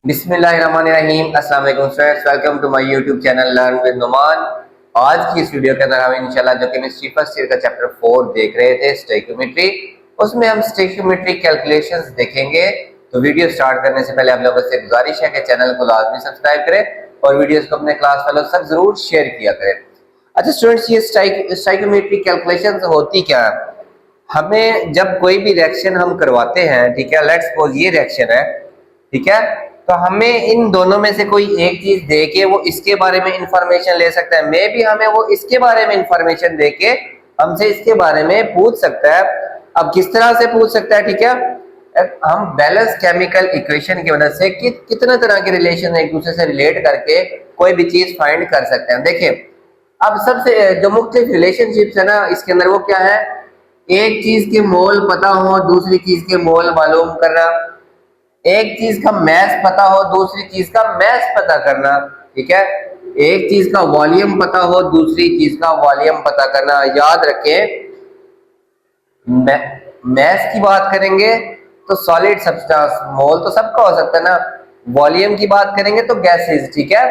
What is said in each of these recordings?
बिस्मिल्लाहिर्रहमानिर्रहीम। अस्सलाम वालेकुम students, welcome to my YouTube channel learn with Numan. आज की इस वीडियो के अंदर हम इंशाल्लाह जो केमिस्ट्री फर्स्ट ईयर का चैप्टर 4 देख रहे थे स्टोइकियोमेट्री, उसमें हम स्टोइकियोमेट्री कैलकुलेशंस देखेंगे। तो वीडियो स्टार्ट करने से पहले आप लोगों से गुजारिश है कि चैनल को लाजमी सब्सक्राइब करें और वीडियोस को अपने क्लास फेलो तक जरूर शेयर किया करें। अच्छा स्टूडेंट्स, ये स्टोइकियोमेट्री कैलकुलेशंस होती क्या है? हमें जब कोई भी रिएक्शन हम करवाते हैं, ठीक है, लेट्स सपोज ये रिएक्शन है, ठीक है, तो हमें इन दोनों में से कोई एक चीज दे के वो इसके बारे में इंफॉर्मेशन ले सकता है, मे भी हमें वो इसके बारे में इंफॉर्मेशन दे के हमसे इसके बारे में पूछ सकता है। अब किस तरह से पूछ सकता है, ठीक है, हम बैलेंस केमिकल इक्वेशन की मदद से कितना तरह के रिलेशन एक दूसरे से रिलेट करके कोई भी चीज फाइंड कर सकते हैं। देखिए, अब सबसे जो मुख्तलिफ रिलेशनशिप्स है ना, इसके अंदर वो क्या है, एक चीज के मोल पता हो, दूसरी चीज के मोल मालूम करना, एक चीज का मैस पता हो, दूसरी चीज का मैस पता करना, ठीक है, एक चीज का वॉल्यूम पता हो, दूसरी चीज का वॉल्यूम पता करना। याद रखें, मैस की बात करेंगे तो सॉलिड सब्सटेंस, मोल तो सबका हो सकता है ना, वॉल्यूम की बात करेंगे तो गैसेस, ठीक है।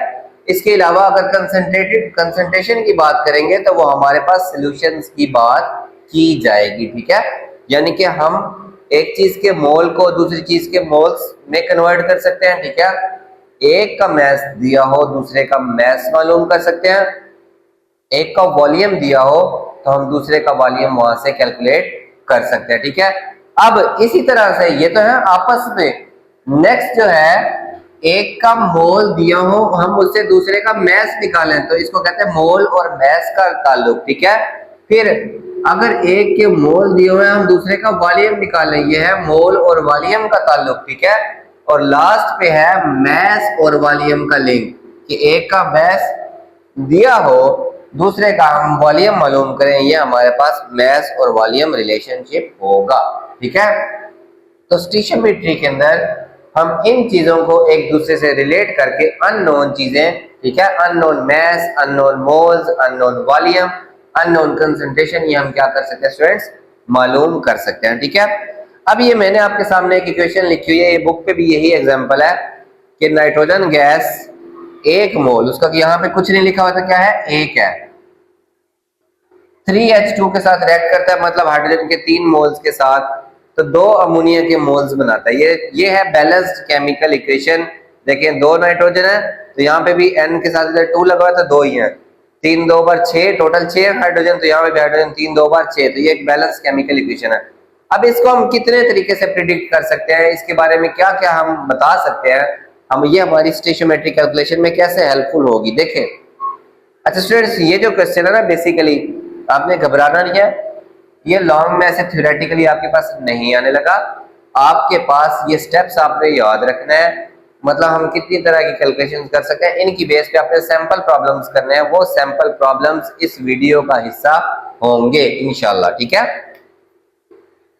इसके अलावा अगर कंसंट्रेशन की बात करेंगे तो वो हमारे पास सॉल्यूशंस की बात की जाएगी, ठीक है। यानी कि हम एक चीज के मोल को दूसरी चीज के मोल्स में कन्वर्ट कर सकते हैं, ठीक है। एक का मैस दिया हो, दूसरे का मैस मालूम कर सकते हैं। एक का वॉल्यूम दिया हो तो हम दूसरे का वॉल्यूम वहां से कैलकुलेट कर सकते हैं, ठीक है। अब इसी तरह से ये तो है आपस में। नेक्स्ट जो है, एक का मोल दिया हो, हम उससे दूसरे का मैस निकालें तो इसको कहते हैं मोल और मैस का ताल्लुक, ठीक है। फिर अगर एक के मोल दिए हुए हम दूसरे का वॉल्यूम निकालें, ये है मोल और वॉल्यूम का ताल्लुक, ठीक है। और लास्ट पे है मैस और वॉल्यूम का लिंक, कि एक का मैस दिया हो, दूसरे का हम वॉल्यूम मालूम करें, ये हमारे पास मैस और वॉल्यूम रिलेशनशिप होगा, ठीक है। तो स्टोइकियोमेट्री के अंदर हम इन चीजों को एक दूसरे से रिलेट करके अननोन चीजें, ठीक है, unknown mass, unknown moles, unknown volume, unknown concentration, ये हम क्या कर सकते हैं स्टूडेंट्स, मालूम कर सकते हैं, ठीक है। अब ये मैंने आपके सामने एक इक्वेशन लिखी हुई है, ये बुक पे भी यही एग्जांपल है कि नाइट्रोजन गैस एक मोल, उसका यहाँ पे कुछ नहीं लिखा हुआ था, क्या है, एक है, 3H2 के साथ रिएक्ट करता है, मतलब हाइड्रोजन के 3 मोल्स के साथ, तो 2 अमोनिया के मोल्स बनाता है। ये है बैलेंस्ड केमिकल इक्वेशन। देखिए, 2 नाइट्रोजन है तो यहाँ पे भी N के साथ इधर 2 लगा हुआ था, 2 ही है, 3 2 बार 6, टोटल 6 हाइड्रोजन, तो यहाँ पे भी हाइड्रोजन 3 2 बार 6, तो ये एक बैलेंस केमिकल इक्वेशन है। अब इसको हम कितने तरीके से प्रिडिक्ट कर सकते हैं, इसके बारे में क्या क्या हम बता सकते हैं, हम ये हमारी स्टोइकियोमेट्री कैलकुलेशन में कैसे हेल्पफुल होगी, देखें। अच्छा स्टूडेंट्स, ये जो क्वेश्चन है ना, बेसिकली आपने घबराना नहीं है, ये लॉन्ग में ऐसे थ्योरेटिकली आपके पास नहीं आने लगा, आपके पास ये स्टेप्स आपने याद रखना है। मतलब हम कितनी तरह की कैलकुलेशंस कर सकते हैं, इनकी बेस पे आपने सैंपल प्रॉब्लम्स करने हैं, वो सैंपल प्रॉब्लम्स इस वीडियो का हिस्सा होंगे इंशाल्लाह, ठीक है।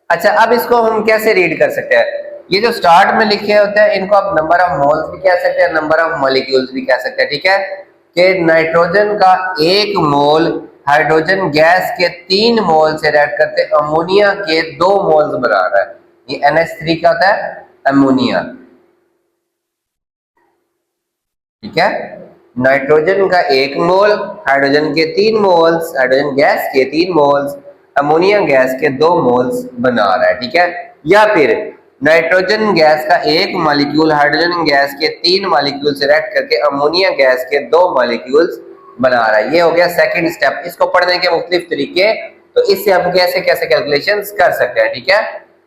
अच्छा, अब इसको हम कैसे रीड कर सकते हैं, ये जो स्टार्ट में लिखे होते हैं इनको आप नंबर ऑफ मोल्स भी कह सकते हैं, नंबर ऑफ मॉलिक्यूल्स भी कह सकते हैं, ठीक है। कि नाइट्रोजन का 1 मोल हाइड्रोजन गैस के 3 मोल से रिएक्ट करते अमोनिया के 2 मोल्स बना रहा है। ये NH3 क्या होता है, अमोनिया, ठीक है। नाइट्रोजन का 1 मोल, हाइड्रोजन के 3 मोल्स, हाइड्रोजन गैस के 3 मोल्स, अमोनिया गैस के 2 मोल्स बना रहा है, ठीक है। या फिर नाइट्रोजन गैस का 1 मॉलिक्यूल हाइड्रोजन गैस के 3 मॉलिक्यूल से रिएक्ट करके अमोनिया गैस के 2 मॉलिक्यूल्स बना रहा है। ये हो गया सेकंड स्टेप। इसको पढ़ने के मुख्तलिफ तरीके, तो इससे हम कैसे कैसे कैलकुलेशंस कर सकते हैं, ठीक है।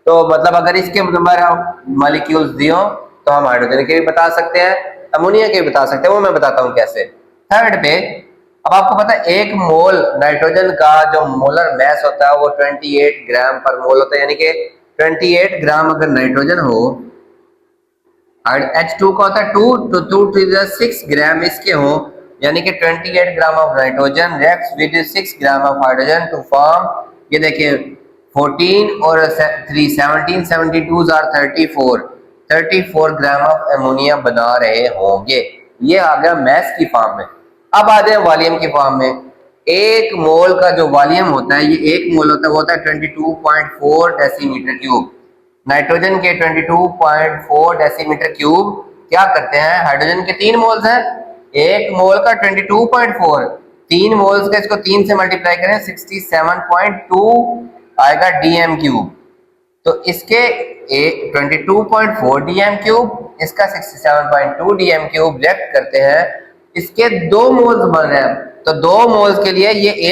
तो मतलब अगर इसके नंबर ऑफ मॉलिक्यूल्स दियो तो हम हाइड्रोजन के भी बता सकते हैं, अमोनिया के भी बता सकते हैं, वो मैं बताता हूँ कैसे। थर्ड पे, अब आपको पता है 1 मोल नाइट्रोजन का जो मोलर मैस होता है वो 28 ग्राम पर मोल होता है, यानी कि 28 ग्राम अगर नाइट्रोजन हो, और H2 का होता है 2, तो 2 to the 6 ग्राम इसके हो, यानी कि 28 gram of nitrogen reacts with 6 gram of hydrogen to form, ये देखिए 14 और 3 17 72 आर 34 ग्राम ऑफ अमोनिया बना रहे होंगे। ये आ गया मैस की फॉर्म में। अब आ जाए वॉल्यूम की फॉर्म में। 1 मोल का जो वॉल्यूम होता है, ये 1 मोल होता है, वो होता है 22.4 डेसीमीटर क्यूब। नाइट्रोजन के 22.4 डेसीमीटर क्यूब क्या करते हैं, हाइड्रोजन के 3 मोल्स हैं, एक मोल का 22.4, 3 मोल्स का इसको 3 से मल्टीप्लाई करें 67.2 आएगा डीएम क्यूब। तो इसके 22.4 डीएम क्यूब, इसका 67.2 डीएम क्यूब रिएक्ट करते हैं, इसके 2 मोल्स बन रहे हैं। तो 2 मोल्स के लिए ये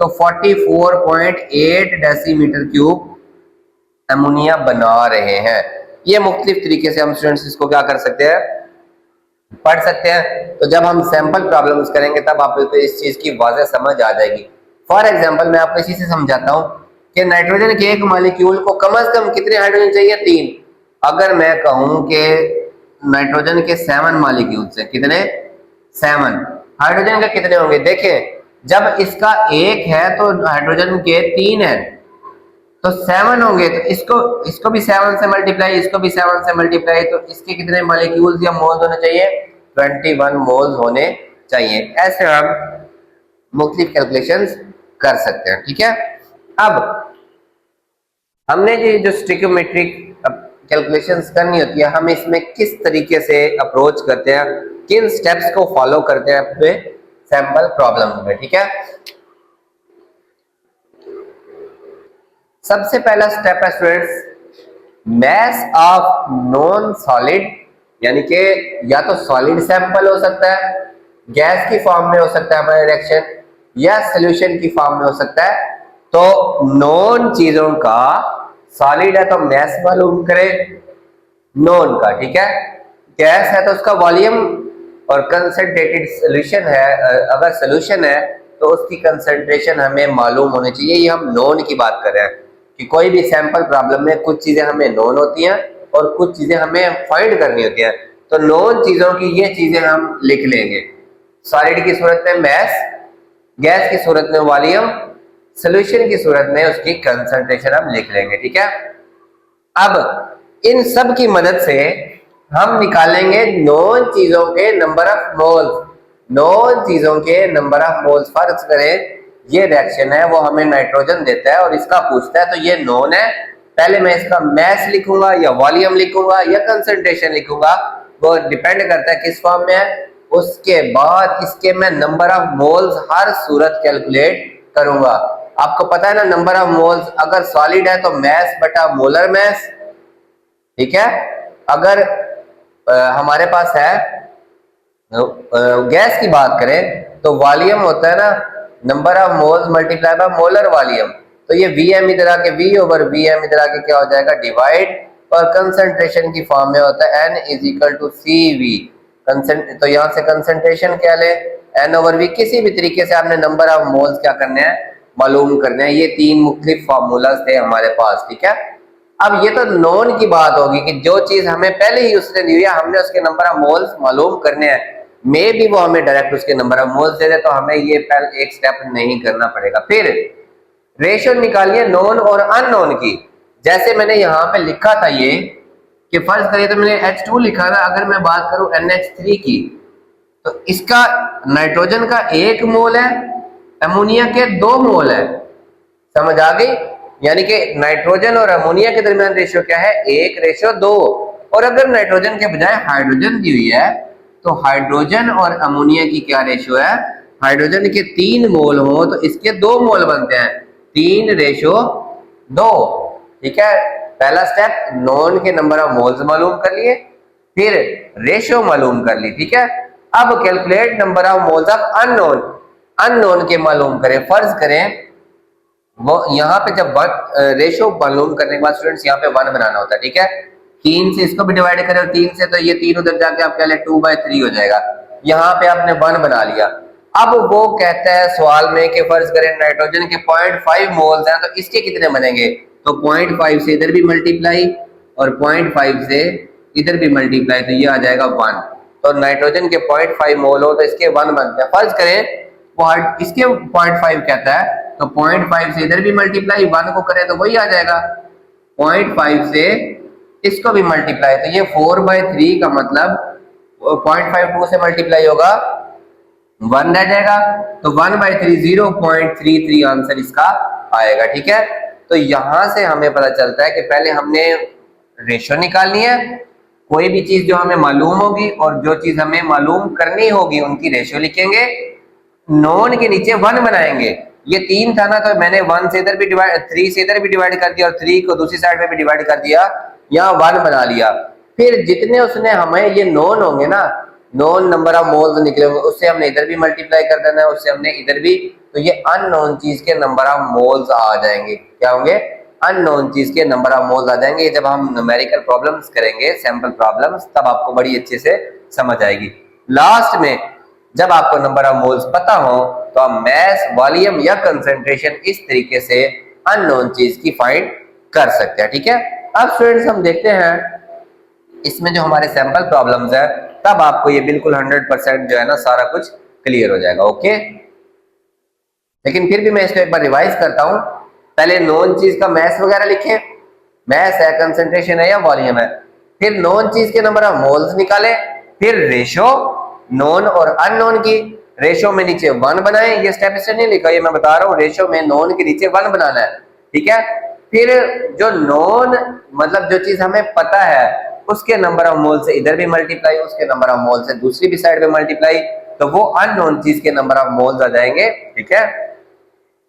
तो 44.8 डेसीमीटर क्यूब अमोनिया बना रहे हैं। ये मुख्तलिफ तरीके से हम स्टूडेंट्स इसको क्या कर सकते हैं, पढ़ सकते हैं। तो जब हम सैंपल प्रॉब्लम्स करेंगे तब आपको इस चीज की वाज़ेह समझ आ जाएगी। फॉर एग्जांपल मैं आपको इसी से समझाता हूँ कि नाइट्रोजन के एक मॉलिक्यूल को कम से कम कितने हाइड्रोजन चाहिए, 3। अगर मैं कहूँ कि नाइट्रोजन के 7 मॉलिक्यूल से कितने, 7, हाइड्रोजन के कितने होंगे, देखें जब इसका 1 है तो हाइड्रोजन के 3 है तो 7 होंगे। तो इसको भी 7 से मल्टीप्लाई, इसको भी 7 से मल्टीप्लाई, तो इसके कितने मॉलिक्यूल्स या मोल्स होने चाहिए, 21 मोल्स होने चाहिए। ऐसे हम मुख्तलिफ कैलकुलेशंस कर सकते हैं, ठीक है। अब हमने जो स्टिक्योमेट्रिक कैलकुलेशंस करनी होती है, हम इसमें किस तरीके से अप्रोच करते हैं, किन स्टेप्स को फॉलो करते हैं अपने सैंपल प्रॉब्लम्स में, ठीक है। सबसे पहला स्टेप है students, mass of non solid, यानी कि या तो सॉलिड सैंपल हो सकता है, गैस की फॉर्म में हो सकता है हमारा रिएक्शन, या सॉल्यूशन की फॉर्म में हो सकता है। तो नॉन चीजों का, सॉलिड है तो मैस मालूम करें नॉन का, ठीक है। गैस है तो उसका वॉल्यूम, और कंसंट्रेटेड सॉल्यूशन है, अगर सॉल्यूशन है तो उसकी कंसंट्रेशन हमें मालूम होनी चाहिए। ये हम नॉन की बात कर रहे हैं कि कोई भी सैंपल प्रॉब्लम में कुछ चीजें हमें नॉन होती हैं और कुछ चीजें हमें फाइंड करनी होती हैं। तो नॉन चीजों की ये चीजें हम लिख लेंगे, सॉलिड की सूरत में मैस, गैस की सूरत में वॉल्यूम, सॉल्यूशन की सूरत में उसकी कंसंट्रेशन हम लिख लेंगे, ठीक है। अब इन सब की मदद से हम निकालेंगे नॉन चीजों के नंबर ऑफ मोल्स, नॉन चीजों के नंबर ऑफ मोल्स। फर्ज करें ये रिएक्शन है वो हमें नाइट्रोजन देता है और इसका पूछता है, तो ये नॉन है, पहले मैं इसका मैस लिखूंगा या वॉल्यूम लिखूंगा या कंसंट्रेशन लिखूंगा, वो डिपेंड करता है किस फॉर्म में है। उसके बाद इसके मैं number of moles her Surat calculate करूंगा। आपको पता है ना नंबर ऑफ मोल्स, अगर सॉलिड है तो मैस बटा मोलर मैस, ठीक है। अगर हमारे पास है गैस की बात करें तो वॉल्यूम होता है ना number of moles multiply by molar volume, तो ये Vm इधर आके V ओवर Vm इधर आके क्या हो जाएगा, डिवाइड, और कंसंट्रेशन की फॉर्म में होता है N is equal to CV। तो यहाँ से कंसंट्रेशन क्या ले, N ओवर V। किसी भी तरीके से आपने नंबर ऑफ मोल्स क्या करने हैं, मालूम करने हैं। ये 3 मुख्तलिफ फार्मूलाज थे हमारे पास, ठीक है। अब ये तो नॉन की बात होगी कि जो चीज हमें पहले ही उसने दी है, हमने उसके नंबर ऑफ मोल्स मालूम करने हैं। मे भी वो हमें डायरेक्ट उसके नंबर ऑफ मोल्स दे दे तो हमें ये पहले एक स्टेप नहीं करना पड़ेगा। फिर रेशियो निकालिए नॉन और अननोन की। जैसे मैंने यहाँ पे लिखा था ये कि फर्ज करिए तो मैंने H2 लिखा था, अगर मैं बात करूं NH3 की तो इसका नाइट्रोजन का 1 मोल है, अमोनिया के 2 मोल है। समझ आ गई, यानी कि नाइट्रोजन और अमोनिया के दरमियान रेशियो क्या है, 1:2। और अगर नाइट्रोजन के बजाय हाइड्रोजन दी हुई है तो हाइड्रोजन और अमोनिया की क्या रेशियो है, हाइड्रोजन के 3 मोल हो तो इसके 2 मोल बनते हैं, 3:2, ठीक है। पहला स्टेप नॉन के नंबर ऑफ मोल्स मालूम कर लिए, फिर रेशियो मालूम कर ली, ठीक है। अब calculate number of moles of unknown, unknown के मालूम करें। फर्ज करें वो यहाँ पे जब रेशियो मालूम करने के बाद स्टूडेंट्स यहाँ पे 1 बनाना होता है, ठीक है। 3 से इसको भी डिवाइड करें और 3 से, तो ये 3 उधर जाके आप क्या ले 2/3 हो जाएगा। यहाँ पे आपने 1 बना लिया। अब वो कहता है सवाल में कि फर्ज करें नाइट्रोजन के 0.5 मोल्स हैं तो इसके कितने बनेंगे, तो 0.5 से इधर भी मल्टीप्लाई और 0.5 से इधर भी मल्टीप्लाई, तो ये आ जाएगा 1। तो नाइट्रोजन के 0.5 मोल हो तो इसके 1 बनते हैं। फर्ज करें वो इसके 0.5 कहता है तो 0.5 से इधर भी मल्टीप्लाई, 1 को करें तो वही आ जाएगा, 0.5 से इसको भी मल्टीप्लाई, तो ये 4/3 का मतलब 0.5 2 से मल्टीप्लाई होगा 1 रह जाएगा, तो 1/3 0.33 आंसर इसका आएगा, ठीक है। तो यहां से हमें पता चलता है कि पहले हमने रेशियो निकालनी है, कोई भी चीज जो हमें मालूम होगी और जो चीज हमें मालूम करनी होगी उनकी रेशियो लिखेंगे, नॉन के नीचे 1 बनाएंगे। ये 3 था ना, तो मैंने 1 से इधर भी डिवाइड, 3 से इधर भी डिवाइड कर दिया और 3 को दूसरी साइड में भी डिवाइड कर दिया, यहाँ 1 बना लिया। फिर जितने उसने हमें ये नॉन होंगे ना, नॉन नंबर ऑफ मोल्स निकले होंगे, उससे हमने इधर भी मल्टीप्लाई कर देना है, उससे हमने इधर भी, तो ये अननोन चीज के नंबर ऑफ मोल्स आ जाएंगे। क्या होंगे? अननोन चीज के नंबर ऑफ मोल्स आ जाएंगे। जब हम न्यूमेरिकल प्रॉब्लम्स करेंगे, सैंपल प्रॉब्लम्स, तब आपको बड़ी अच्छे से समझ आएगी। लास्ट में जब आपको नंबर ऑफ मोल्स पता हो तो आप मास, वॉल्यूम या कंसंट्रेशन इस तरीके से अननोन चीज की फाइंड कर सकते हैं। ठीक है, अब स्टूडेंट्स हम देखते हैं इसमें जो हमारे सैंपल प्रॉब्लम्स है, तब आपको ये बिल्कुल 100% जो है ना सारा कुछ क्लियर हो जाएगा। ओके, लेकिन फिर भी मैं इसको एक बार रिवाइज करता हूं। पहले नॉन चीज का मास वगैरह लिखे, मास है, कंसंट्रेशन है या वॉल्यूम है, फिर नॉन चीज के नंबर ऑफ मोल्स निकाले, फिर रेशो नॉन और अननोन की, रेशो में नीचे 1 बनाए। ये स्टेप इससे नहीं लिखा, ये मैं बता रहा हूँ, रेशो में नॉन के नीचे 1 बनाना है। ठीक है, फिर जो नॉन मतलब जो चीज हमें पता है उसके नंबर ऑफ मोल से इधर भी मल्टीप्लाई, उसके नंबर ऑफ मोल से दूसरी भी साइड में मल्टीप्लाई, तो वो अननोन चीज के नंबर ऑफ मोल्स आ जाएंगे। ठीक है,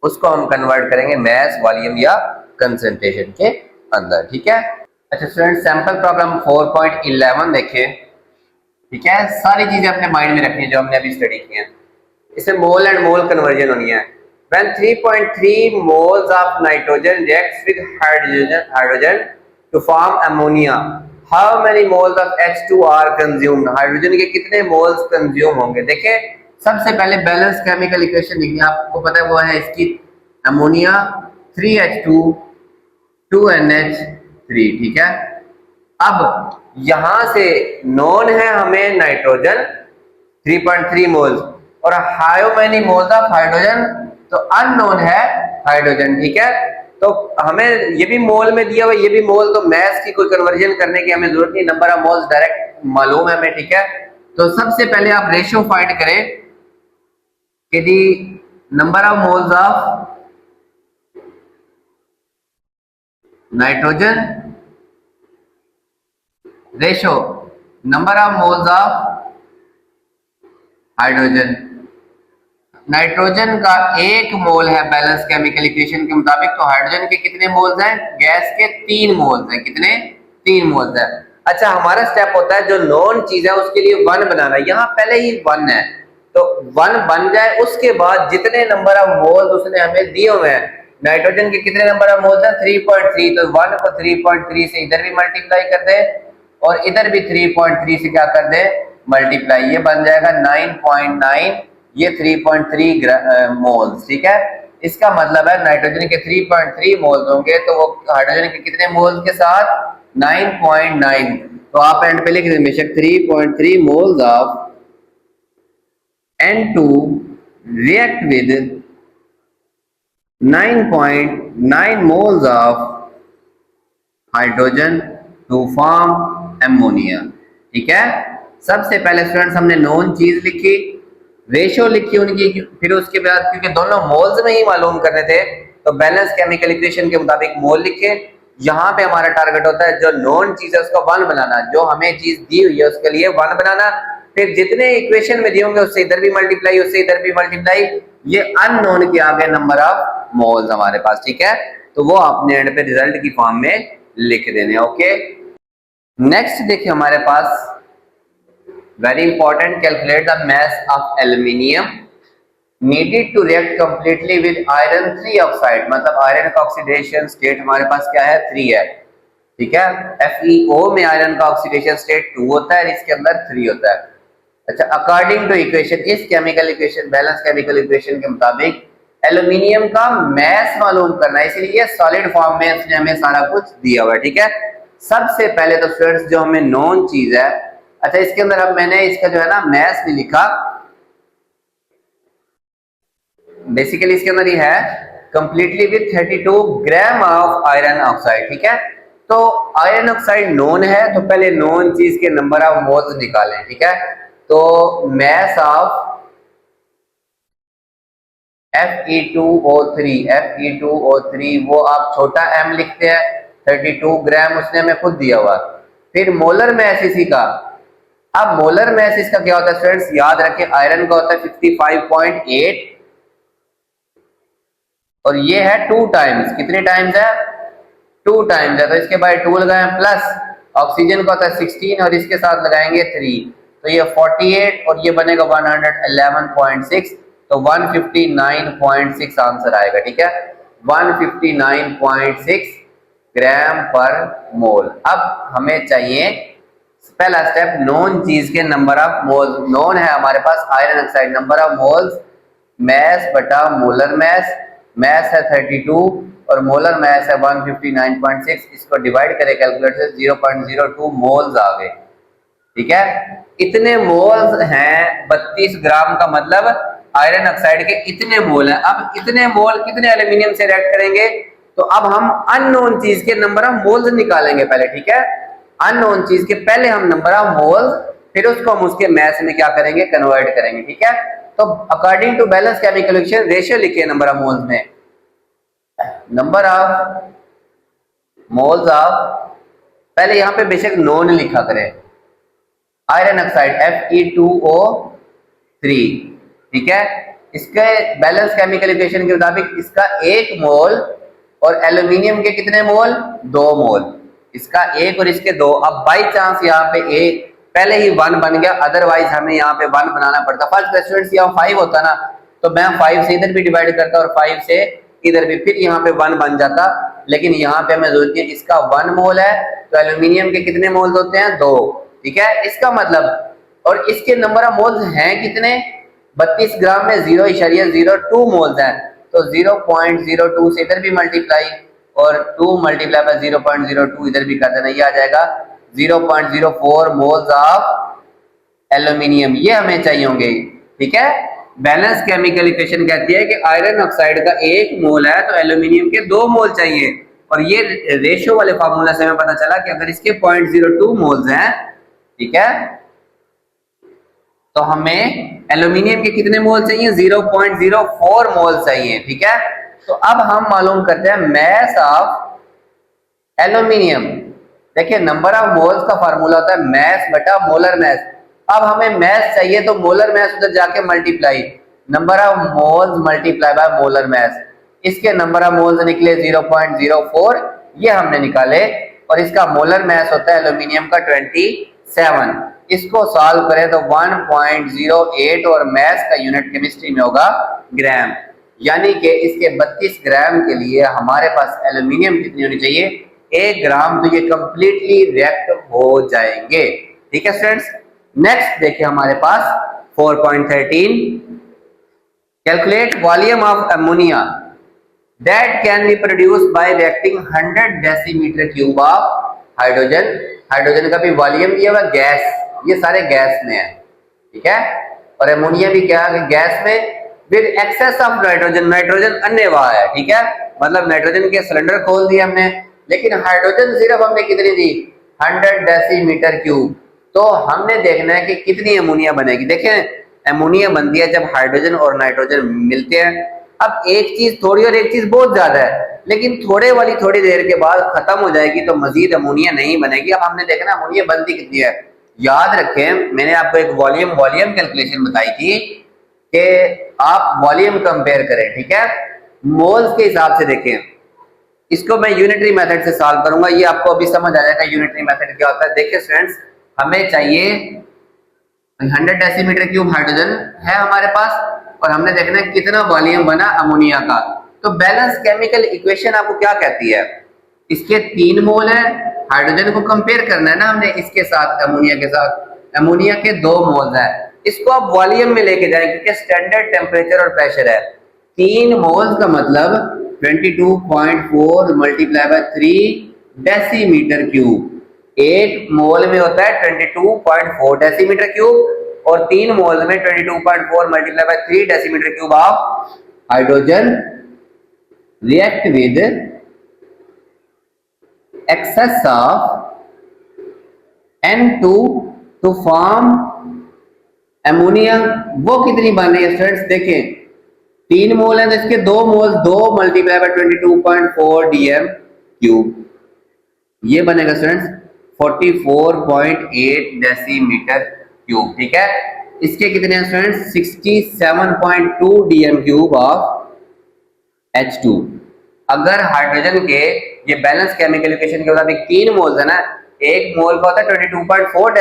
उसको हम कन्वर्ट करेंगे मास, वॉल्यूम या कंसंट्रेशन के अंदर। ठीक है, अच्छा स्टूडेंट, सैंपल प्रॉब्लम 4.11 देखिए। ठीक है, सारी चीजें अपने माइंड में रखनी है जो हमने अभी स्टडी की है। इसमें मोल एंड मोल कन्वर्जन होनी है। When 3.3 moles of nitrogen reacts with hydrogen to form ammonia, how many moles of H2 are consumed? Hydrogen के कितने मोल्स कंज्यूम होंगे? देखिए, सबसे पहले बैलेंस केमिकल इक्वेशन लिखनी है, आपको पता है वो है इसकी अमोनिया 3H2 2NH3। ठीक है, अब यहां से नॉन है हमें नाइट्रोजन 3.3 मोल्स, और how many moles of hydrogen, तो अननोन है हाइड्रोजन। ठीक है, तो हमें ये भी मोल में दिया हुआ, ये भी मोल, तो मैथ्स की कोई कन्वर्जन करने की हमें जरूरत नहीं, नंबर ऑफ मोल्स डायरेक्ट मालूम है हमें। ठीक है, तो सबसे पहले आप रेशियो फाइंड करें कि the number of moles of nitrogen ratio number of moles of hydrogen. Nitrogen का 1 मोल है बैलेंस केमिकल इक्वेशन के मुताबिक, तो हाइड्रोजन के कितने मोल्स हैं? गैस के 3 मोल्स हैं। कितने? 3 मोल्स हैं। अच्छा, हमारा स्टेप होता है जो नॉन चीज है उसके लिए 1 बनाना। यहाँ पहले ही 1 है, तो 1 बन जाए, उसके बाद जितने नंबर ऑफ मोल्स उसने हमें दिए हुए हैं, नाइट्रोजन के कितने नंबर ऑफ मोल्स हैं? 3.3, तो 1 को 3.3 से इधर भी मल्टीप्लाई कर दे और इधर भी 3.3 से क्या कर दे? मल्टीप्लाई, ये बन जाएगा 9.9, ये 3.3 मोल्स। ठीक है, इसका मतलब है नाइट्रोजन के 3.3 मोल्स होंगे, तो वो हाइड्रोजन के कितने मोल्स के साथ? 9.9। तो आप एंड पे लिख दें बेशक 3.3 moles of N2 react with 9.9 moles of hydrogen to form ammonia. ठीक है, सबसे पहले स्टूडेंट्स हमने नॉन चीज लिखी, रेशियो लिखी उनकी, फिर उसके बाद क्योंकि दोनों मोल्स में ही मालूम करने थे तो बैलेंस केमिकल इक्वेशन के मुताबिक मोल लिखे। यहाँ पे हमारा टारगेट होता है जो नॉन चीज है उसको 1 बनाना, जो हमें चीज दी हुई है उसके लिए 1 बनाना। फिर जितने इक्वेशन में दिए होंगे उससे इधर भी मल्टीप्लाई, उससे इधर भी मल्टीप्लाई, ये अननोन के आगे नंबर ऑफ मोल्स हमारे पास। ठीक है, तो वो आपने एंड पे रिजल्ट की फॉर्म में लिख देने। ओके, नेक्स्ट देखिए हमारे पास very important, calculate the mass of aluminium needed to react completely with iron 3 oxide. मतलब आयरन का ऑक्सीडेशन स्टेट हमारे पास क्या है? 3 है। ठीक है, FeO में आयरन का ऑक्सीडेशन स्टेट 2 होता है, इसके अंदर 3 होता है। अच्छा, अकॉर्डिंग टू इक्वेशन, इस chemical equation, balance chemical equation के मुताबिक एल्यूमिनियम का मास मालूम करना है, इसलिए सॉलिड फॉर्म में इसने हमें सारा कुछ दिया हुआ है। ठीक है, सबसे पहले तो स्टूडेंट्स जो हमें नॉन चीज है, अच्छा इसके अंदर अब मैंने इसका जो है ना मास नहीं लिखा, बेसिकली इसके अंदर ही है completely with 32 gram of iron oxide. ठीक है, तो आयरन ऑक्साइड नॉन है, तो पहले नॉन चीज के नंबर ऑफ मोल्स निकालें। ठीक है, तो मास ऑफ Fe2O3 वो आप छोटा m लिखते हैं, 32 ग्राम उसने हमें खुद दिया हुआ, फिर मोलर मैस इसी का। अब मोलर मैस इसका क्या होता है स्टूडेंट्स, याद रखें आयरन का होता है 55.8 और ये है 2 टाइम्स, कितने टाइम्स है 2 टाइम्स है, तो इसके बाय 2 लगाएं, प्लस ऑक्सीजन का होता है 16 और इसके साथ लगाएंगे 3, तो ये 48 और ये बनेगा 111.6, तो 159.6 आंसर आएगा। ठीक है, 159.6 ग्राम पर मोल। अब हमें चाहिए पहला स्टेप, नॉन चीज के नंबर ऑफ मोल्स। नॉन है हमारे पास iron oxide, number of moles mass बटा मोलर मैस, मैस है 32 और मोलर मैस है 159.6, इसको डिवाइड करें कैलकुलेटर से 0.02 मोल्स आ गए। ठीक है, इतने मोल्स हैं 32 ग्राम का मतलब आयरन ऑक्साइड के इतने मोल हैं। अब इतने मोल कितने एल्यूमिनियम से रिएक्ट करेंगे, तो अब हम अननोन चीज के नंबर ऑफ मोल्स निकालेंगे पहले। ठीक है, अननोन चीज के पहले हम नंबर ऑफ मोल्स, फिर उसको हम उसके मैस में क्या करेंगे, कन्वर्ट करेंगे। ठीक है, तो according to balance chemical equation ratio लिखिए नंबर ऑफ मोल्स में, नंबर ऑफ मोल्स ऑफ, पहले यहां पे बेशक नॉन लिखा करें, आयरन ऑक्साइड Fe2O3। ठीक है, इसके बैलेंस केमिकल इक्वेशन के मुताबिक इसका 1 मोल और एल्यूमिनियम के कितने मोल, 2 मोल, इसका 1 और इसके 2। अब बाई चांस यहाँ पे एक पहले ही 1 बन गया, अदरवाइज हमें यहाँ पे 1 बनाना पड़ता। फर्स्ट स्टूडेंट्स यहाँ 5 होता ना, तो मैं 5 से इधर भी डिवाइड करता और 5 से इधर भी, फिर यहाँ पे 1 बन जाता, लेकिन यहाँ पे हमें जरूरत है, इसका 1 मोल है तो एल्यूमिनियम के कितने मोल्स होते हैं, 2। ठीक है, इसका मतलब, और इसके नंबर ऑफ मोल्स हैं कितने, 32 ग्राम में 0.02 मोल्स हैं, तो 0.02 से इधर भी मल्टीप्लाई और 2 मल्टीप्लाई बाय 0.02 इधर भी कर देना, ये आ जाएगा 0.04 मोल्स ऑफ एल्यूमिनियम, ये हमें चाहिए होंगे। ठीक है, बैलेंस केमिकल इक्वेशन कहती है कि आयरन ऑक्साइड का 1 मोल है तो एल्यूमिनियम के 2 मोल चाहिए, और ये रेशियो वाले फार्मूला से हमें पता चला कि अगर इसके 0.02 मोल्स हैं, ठीक है, तो हमें एल्यूमिनियम के कितने मोल चाहिए, 0.04 मोल चाहिए। ठीक है, तो अब हम मालूम करते हैं मैस ऑफ एल्यूमिनियम। देखिए नंबर ऑफ मोल्स का फार्मूला होता है मैस बटा मोलर मैस। अब हमें मैस चाहिए तो मोलर मैस उधर जाके multiply, number of moles multiply by molar mass, इसके नंबर ऑफ मोल्स निकले 0.04, ये हमने निकाले, और इसका मोलर मैस होता है एल्यूमिनियम का 27। इसको सॉल्व करें तो 1.08 और मैस का यूनिट केमिस्ट्री में होगा ग्राम, यानी कि इसके 32 ग्राम के लिए हमारे पास एल्यूमिनियम कितनी होनी चाहिए, 1 ग्राम, तो ये कंप्लीटली रिएक्ट हो जाएंगे। ठीक है स्टूडेंट्स, नेक्स्ट देखिए हमारे पास 4.13, calculate volume of ammonia that can be produced by reacting 100 decimetre cube of hydrogen. Hydrogen का भी वॉल्यूम दिया हुआ, गैस, ये सारे गैस में है। ठीक है, और अमोनिया भी क्या है, गैस में, फिर एक्सेस ऑफ नाइट्रोजन, नाइट्रोजन अन्यवा है। ठीक है, मतलब नाइट्रोजन के सिलेंडर खोल दिए हमने, लेकिन हाइड्रोजन सिर्फ हमने कितनी दी, 100 डेसीमीटर क्यूब। तो हमने देखना है कि कितनी अमोनिया बनेगी। देखें अमोनिया बनती है जब हाइड्रोजन और नाइट्रोजन मिलते हैं। अब एक चीज थोड़ी और एक चीज बहुत ज्यादा है, लेकिन थोड़े वाली थोड़ी देर के बाद खत्म हो जाएगी तो मजीद अमोनिया नहीं बनेगी। अब हमने देखना अमोनिया बनती कितनी है। याद रखें मैंने आपको एक वॉल्यूम कैलकुलेशन बताई थी कि आप वॉल्यूम कंपेयर करें। ठीक है, मोल्स के हिसाब से देखें, इसको मैं यूनिटरी मेथड से सॉल्व करूंगा, ये आपको अभी समझ आ जाएगा यूनिटरी मेथड क्या होता है। देखिए स्टूडेंट्स, हमें चाहिए 100 डेसीमीटर क्यूब हाइड्रोजन है हमारे पास, और हमने देखना है कितना वॉल्यूम बना अमोनिया का। तो बैलेंस केमिकल इक्वेशन आपको क्या कहती है, इसके 3 मोल है, हाइड्रोजन को कंपेयर करना है ना हमने इसके साथ, अमोनिया के साथ, अमोनिया के 2 मोल है, इसको आप वॉल्यूम में लेके जाएं क्योंकि स्टैंडर्ड टेम्परेचर और प्रेशर है। 3 मोल्स का मतलब 22.4 मल्टीप्लाई बाय 3 डेसीमीटर क्यूब। 1 मोल में होता है 22.4 डेसीमीटर क्यूब, और 3 मोल में 22.4 multiply by 3 decimetre cube of hydrogen react with excess of N2 to form ammonia. वो कितनी बन रही है स्टूडेंट्स, देखें 3 मोल है तो इसके 2 मोल, 2 मल्टीप्लाई बाय 22.4 DM क्यूब, ये बनेगा स्टूडेंट्स 44.8 डेसीमीटर क्यूब, ठीक है। इसके कितने हैं students? 67.2 DM cube of H2। अगर हाइड्रोजन के ये बैलेंस केमिकल इक्वेशन के मुताबिक 3 मोल्स है ना, एक मोल का होता है 22.4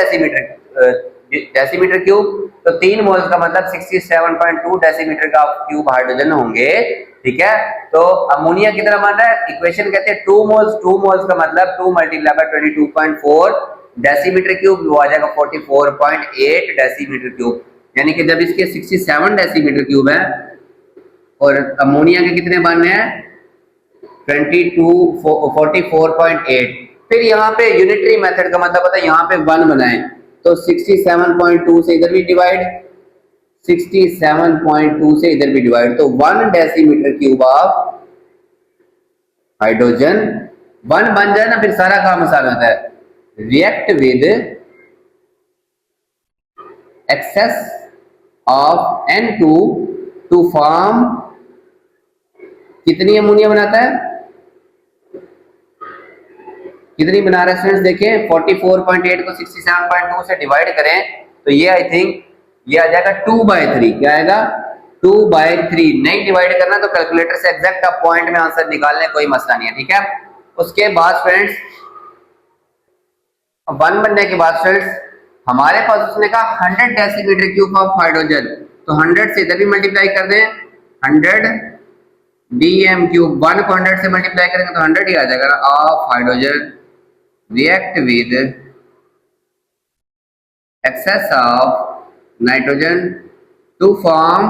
डेसीमीटर क्यूब, तो 3 मोल्स का मतलब 67.2 डेसीमीटर का क्यूब हाइड्रोजन होंगे, ठीक है। तो अमोनिया कितना बन रहा है? इक्वेशन कहते हैं 2 मोल्स का मतलब 2 मल्टीप्लाई बाय 22.4 डेसीमीटर क्यूब, वो आ जाएगा 44.8 डेसीमीटर क्यूब। यानी कि जब इसके 67 डेसीमीटर क्यूब है और अमोनिया के कितने बनने हैं? 44.8। फिर यहाँ पे यूनिटरी मेथड का मतलब होता है यहाँ पे 1 बनाएं, तो 67.2 से इधर भी डिवाइड, 67.2 से इधर भी डिवाइड, तो 1 डेसीमीटर क्यूब ऑफ हाइड्रोजन 1 बन जाए ना, फिर सारा काम आसान होता है। React with excess of N2 to form कितनी अमोनिया बनाता है? कितनी बना रहे स्टूडेंट्स? देखें 44.8 को 67.2 से डिवाइड करें तो ये आई थिंक ये आ जाएगा 2/3। क्या आएगा? 2/3। नहीं डिवाइड करना तो कैलकुलेटर से एग्जैक्ट आप पॉइंट में आंसर निकालने, कोई मसला नहीं है, ठीक है। उसके बाद फ्रेंड्स 1 बनने के बाद फ्रेंड्स हमारे पास उसने कहा 100 डेसीमीटर क्यूब ऑफ हाइड्रोजन, तो 100 से इधर भी मल्टीप्लाई कर दें, 100 डीएम क्यूब, 1 को 100 से मल्टीप्लाई करेंगे तो 100 ही आ जाएगा ना, of hydrogen react with excess of nitrogen to form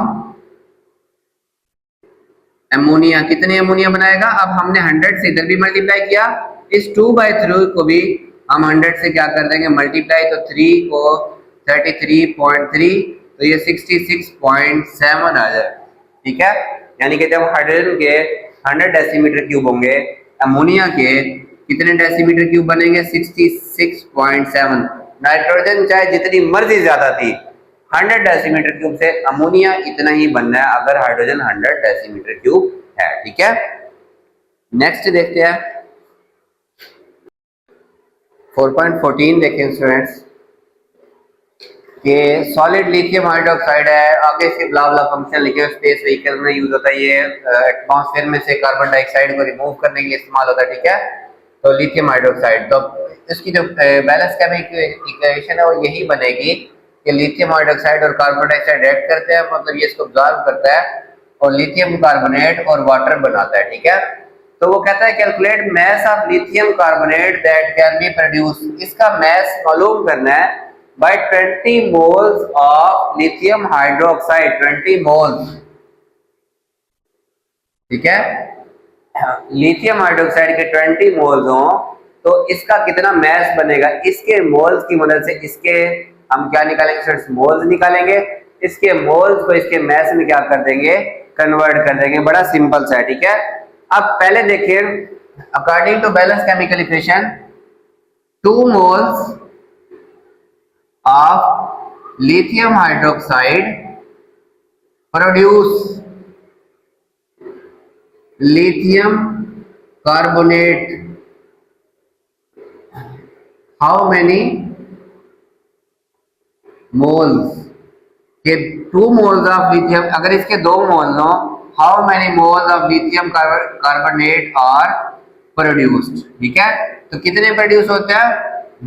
ammonia. कितने अमोनिया बनाएगा? अब हमने 100 से इधर भी मल्टीप्लाई किया, इस 2/3 को भी हम 100 से क्या कर देंगे? मल्टीप्लाई, तो 3 को 33.3, तो ये 66.7 आ जाए, ठीक है। यानी कि जब हाइड्रोजन के 100 डेसीमीटर क्यूब होंगे, अमोनिया के कितने डेसीमीटर क्यूब बनेंगे? 66.7। नाइट्रोजन चाहे जितनी मर्जी ज्यादा थी, 100 डेसीमीटर क्यूब से अमोनिया इतना ही बनना है अगर हाइड्रोजन 100 डेसीमीटर क्यूब है, ठीक है। नेक्स्ट देखते हैं 4.14 देखें स्टूडेंट्स कि सॉलिड लिथियम हाइड्रोक्साइड है, आगे से ब्ला ब्ला फंक्शन लिखे, स्पेस व्हीकल में यूज होता है, ये एटमॉस्फेयर में से कार्बन डाइऑक्साइड को रिमूव करने के लिए इस्तेमाल होता है, ठीक है। तो लिथियम हाइड्रोक्साइड, तो इसकी जो बैलेंस केमिकल इक्वेशन है वो यही बनेगी कि लिथियम हाइड्रोक्साइड और कार्बन डाइऑक्साइड रिएक्ट करते हैं, मतलब ये इसको अब्जॉर्ब करता है और लिथियम कार्बोनेट और वाटर बनाता है, ठीक है। तो वो कहता है calculate mass of lithium carbonate that can be produce. इसका मैस मालूम करना है by 20 moles of lithium hydroxide, 20 moles, ठीक है। लिथियम हाइड्रोक्साइड के 20 मोल्स हो तो इसका कितना मैस बनेगा? इसके मोल्स की मदद से इसके हम क्या निकालेंगे? मोल्स निकालेंगे, इसके मोल्स को इसके मैस में क्या कर देंगे? कन्वर्ट कर देंगे। बड़ा सिंपल सा है, ठीक है। अब पहले देखिए according to balance chemical equation 2 moles of lithium hydroxide produce lithium carbonate, how many moles? के 2 moles of lithium, अगर इसके 2 moles हो, how many moles of lithium carbonate are produced, ठीक है। तो कितने प्रोड्यूस होते हैं?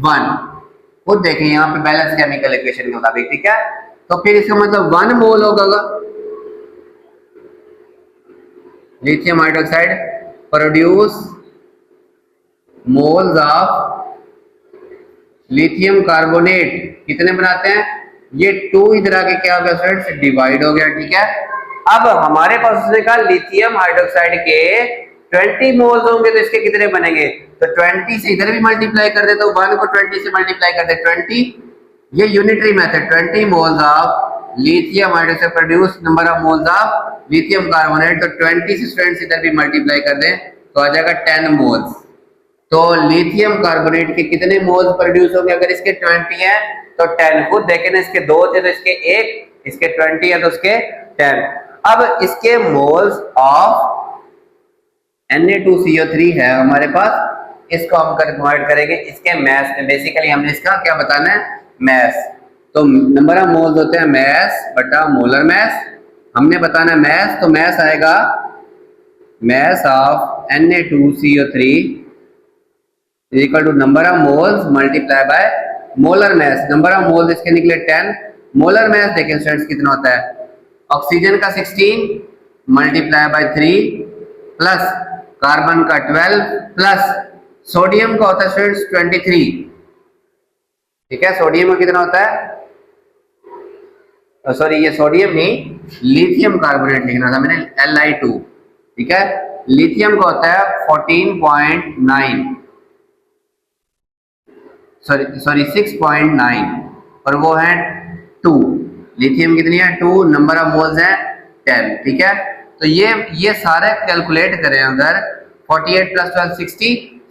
1। खुद देखें यहाँ पे बैलेंस केमिकल इक्वेशन के मुताबिक, ठीक है। तो फिर इसका मतलब 1 मोल होगा lithium hydroxide produce moles of lithium carbonate, कितने बनाते हैं? ये 2 इधर आके क्या हो गया फ्रेंड्स? डिवाइड हो गया, ठीक है। अब हमारे पास उसने कहा लिथियम हाइड्रोक्साइड के 20 मोल्स होंगे तो इसके कितने बनेंगे? तो 20 से इधर भी मल्टीप्लाई कर दे, तो 1 को 20 से मल्टीप्लाई कर दे 20, ये unitary method, 20 moles of lithium hydroxide produce number of moles of lithium carbonate, तो 20 से स्टूडेंट्स इधर भी मल्टीप्लाई कर दें तो आ जाएगा 10 मोल्स। तो लिथियम कार्बोनेट के कितने मोल्स प्रोड्यूस होंगे? अगर इसके 20 है तो 10, खुद देखें ना, इसके 2 थे तो इसके 1, इसके 20 है तो इसके 10। अब इसके मोल्स ऑफ Na2CO3 है हमारे पास इसको हम कन्वर्ट करेंगे इसके मैस में। बेसिकली हमने इसका क्या बताना है, मैस। तो नंबर ऑफ मोल्स होते हैं मैस बटा मोलर मैस, हमने बताना है मैस, तो मैस आएगा mass of Na2CO3 is equal to number of moles multiplied by molar mass। number of moles इसके निकले 10, molar mass देखें स्टूडेंट्स कितना होता है, ऑक्सीजन का 16 मल्टीप्लाई बाय 3 प्लस कार्बन का 12 प्लस सोडियम का होता है स्टूडेंट्स 23। ठीक है, सोडियम का कितना होता है, सॉरी ये सोडियम नहीं, लिथियम कार्बोनेट लिखना था मैंने, Li2। ठीक है, लिथियम का होता है 14.9 सॉरी 6.9 और वो है 2। लिथियम कितनी है 2, नंबर ऑफ मोल्स है 10। ठीक है, तो ये सारे कैलकुलेट करें अगर 48 प्लस 12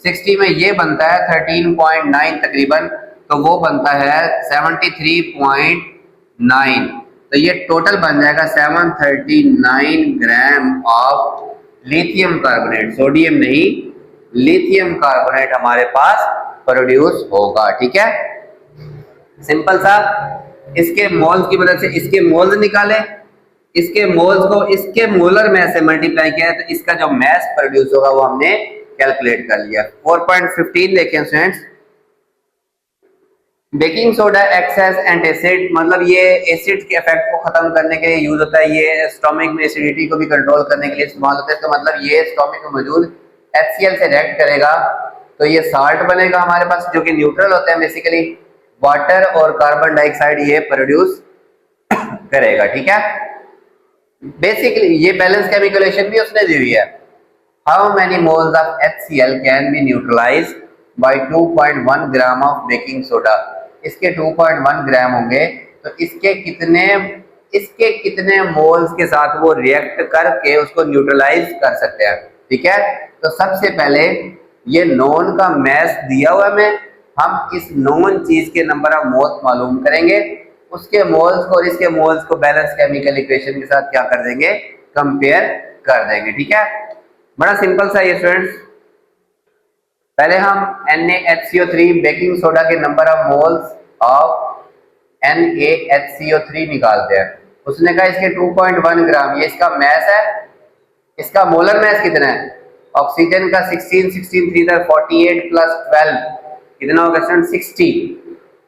60 में ये बनता है 13.9 तकरीबन, तो वो बनता है 73.9। तो ये टोटल बन जाएगा 739 gram of lithium carbonate, sodium नहीं लिथियम कार्बोनेट हमारे पास प्रोड्यूस होगा। ठीक है, सिंपल सा। इसके मोल्स की मदद से इसके मोल्स निकाले, इसके मोल्स को इसके मोलर मैस से मल्टीप्लाई किया है, तो इसका जो मैस प्रोड्यूस होगा वो हमने कैलकुलेट कर लिया। 4.15 देखें students, baking soda acts as antacid, मतलब ये एसिड के इफेक्ट को खत्म करने के लिए यूज होता है, ये स्टोमिक में एसिडिटी को भी कंट्रोल करने के लिए इस्तेमाल होता है। तो मतलब ये स्टोमिक में मौजूद HCl से रिएक्ट करेगा तो ये साल्ट बनेगा हमारे पास, जो कि न्यूट्रल होते हैं बेसिकली, वाटर और कार्बन डाइऑक्साइड ये प्रोड्यूस करेगा। ठीक है, बेसिकली ये बैलेंस केमिकल इक्वेशन भी उसने दी हुई है। How many moles of HCl can be neutralized by 2.1 gram of baking soda. इसके 2.1 ग्राम होंगे, तो इसके कितने मोल्स के साथ वो रिएक्ट करके उसको न्यूट्रलाइज कर सकते हैं। ठीक है, तो सबसे पहले ये नॉन का मैस दिया हुआ है, हम इस नॉन चीज के नंबर ऑफ मोल्स मालूम करेंगे, उसके मोल्स को और इसके मोल्स को बैलेंस केमिकल इक्वेशन के साथ क्या कर देंगे, कंपेयर कर देंगे। ठीक है, बड़ा सिंपल सा ये स्टूडेंट्स। पहले हम NaHCO3 बेकिंग सोडा के number of moles of NaHCO3 निकालते हैं। उसने कहा इसके 2.1 ग्राम, ये इसका मैस है, इसका मोलर मैस कितना है, ऑक्सीजन का 16 16 3 48 प्लस 12 कितना होगा स्टूडेंट 60,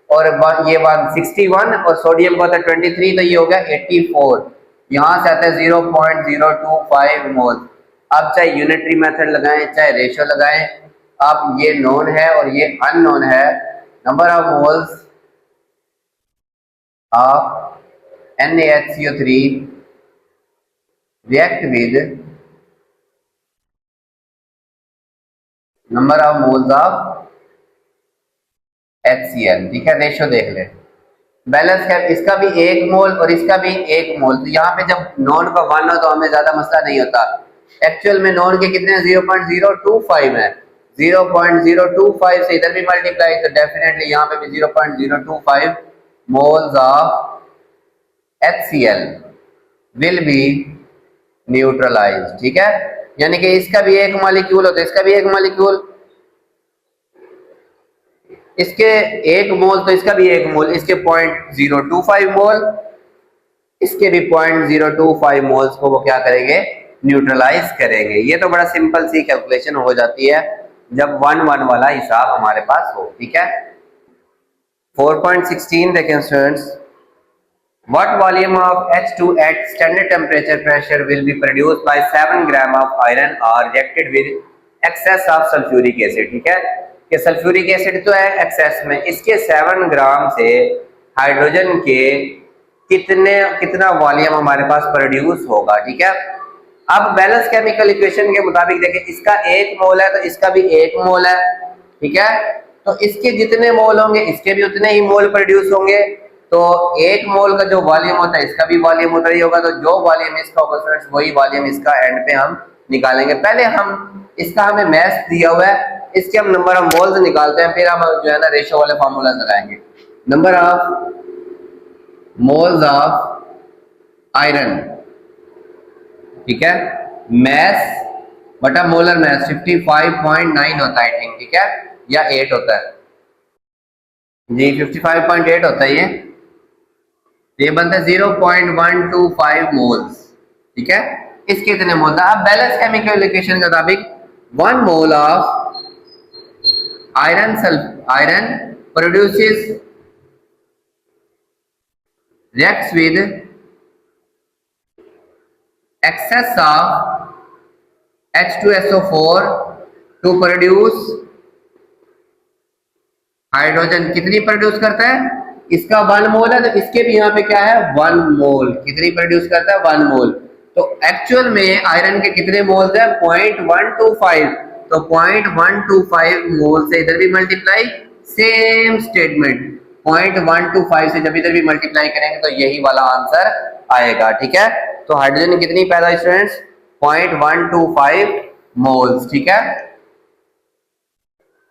और ये 161 और सोडियम का होता है 23, तो ये हो गया 84। यहाँ से आता है 0.025 मोल। अब चाहे यूनिटरी मेथड लगाएं चाहे रेशियो लगाएं, अब ये नोन है और ये अननोन है। Number of moles of NaHCO3 react with number of moles of HCl। ठीक है, रेशियो देख ले, बैलेंस क्या, इसका भी 1 मोल और इसका भी 1 मोल। तो यहाँ पे जब नॉन का 1 हो तो हमें ज्यादा मसला नहीं होता। एक्चुअल में नॉन के कितने 0.025 है, 0.025 से इधर भी मल्टीप्लाई तो डेफिनेटली यहाँ पे भी 0.025 moles of HCl will be neutralised. ठीक है, यानी कि इसका भी 1 मॉलिक्यूल होता है, इसका भी 1 मॉलिक्यूल, इसके 1 मोल तो इसका भी 1 मोल, इसके 0.025 मोल, इसके भी 0.025 मोल्स को वो क्या करेंगे, न्यूट्रलाइज करेंगे। ये तो बड़ा सिंपल सी कैलकुलेशन हो जाती है जब 1-1 वाला हिसाब हमारे पास हो। ठीक है, 4.16 देखें students, what volume of H2 at standard temperature pressure will be produced by 7 gram of iron or reacted with excess of sulfuric acid। ठीक है, कि सल्फ्यूरिक एसिड तो है एक्सेस में, इसके 7 ग्राम से हाइड्रोजन के कितना वॉल्यूम हमारे पास प्रोड्यूस होगा। ठीक है, अब बैलेंस केमिकल इक्वेशन के मुताबिक देखें, इसका 1 मोल है तो इसका भी 1 मोल है। ठीक है, तो इसके जितने मोल होंगे इसके भी उतने ही मोल प्रोड्यूस होंगे, तो 1 मोल का जो वॉल्यूम होता है इसका भी वॉल्यूम उतना ही होगा, तो जो वॉल्यूम इसका होगा वही वॉल्यूम इसका एंड पे हम निकालेंगे। पहले हम इसका हमें मैस दिया हुआ है, इसके हम नंबर ऑफ मोल्स निकालते हैं, फिर हम जो है ना रेशियो वाले फार्मूला लगाएंगे। Number of moles of iron, ठीक है, मैस बटा मोलर मास 55.9 होता है, ठीक है, या 8 होता है जी, 55.8 होता है ये बनता है 0.125 मोल्स, ठीक है। इसके इतने मोल था। अब बैलेंस केमिकल इक्वेशन के मुताबिक 1 mole of iron produces reacts with excess of H2SO4 to produce hydrogen. कितनी प्रोड्यूस करता है? इसका 1 मोल है, तो इसके भी यहाँ पे क्या है 1 मोल। कितनी प्रोड्यूस करता है 1 मोल। तो एक्चुअल में आयरन के कितने मोल्स है 0.125, तो 0.125 मोल से इधर भी मल्टीप्लाई, सेम स्टेटमेंट 0.125 से जब इधर भी मल्टीप्लाई करेंगे तो यही वाला आंसर आएगा, ठीक है। तो हाइड्रोजन कितनी पैदा हुई स्टूडेंट्स 0.125 मोल्स, ठीक है,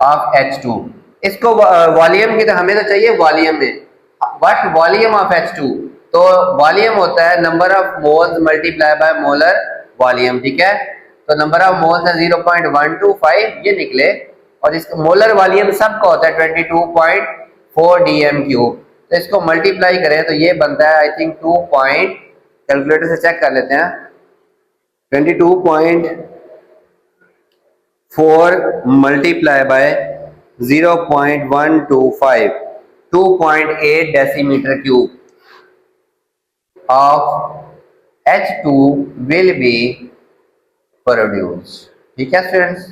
ऑफ H2। इसको वॉल्यूम की तो हमें तो चाहिए वॉल्यूम में, व्हाट वॉल्यूम ऑफ H2, तो वॉल्यूम होता है number of moles multiply by molar volume, ठीक है। तो नंबर ऑफ मोल्स है 0.125 ये निकले, और इसका मोलर वॉल्यूम सबका होता है 22.4 dm³। तो इसको मल्टीप्लाई करें तो ये बनता है आई थिंक 2 पॉइंट, कैलकुलेटर से चेक कर लेते हैं, 22.4 multiply by 0.125, 2.8 decimetre cube of H2 will be produced, ठीक है स्टूडेंट्स।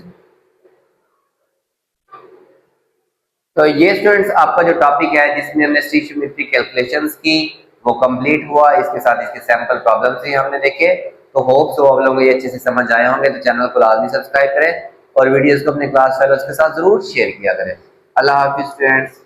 तो ये स्टूडेंट्स आपका जो टॉपिक है जिसमें हमने स्टोइचियोमेट्रिक कैलकुलेशंस की वो कंप्लीट हुआ। इसके साथ इसके सैंपल प्रॉब्लम्स भी हमने देखे। तो होप सो आप लोगों को ये अच्छे से समझ आए होंगे। तो चैनल को लाजमी सब्सक्राइब करें और वीडियोस को अपने क्लास फेलोज के साथ जरूर शेयर किया करें। अल्लाह हाफिज स्टूडेंट्स।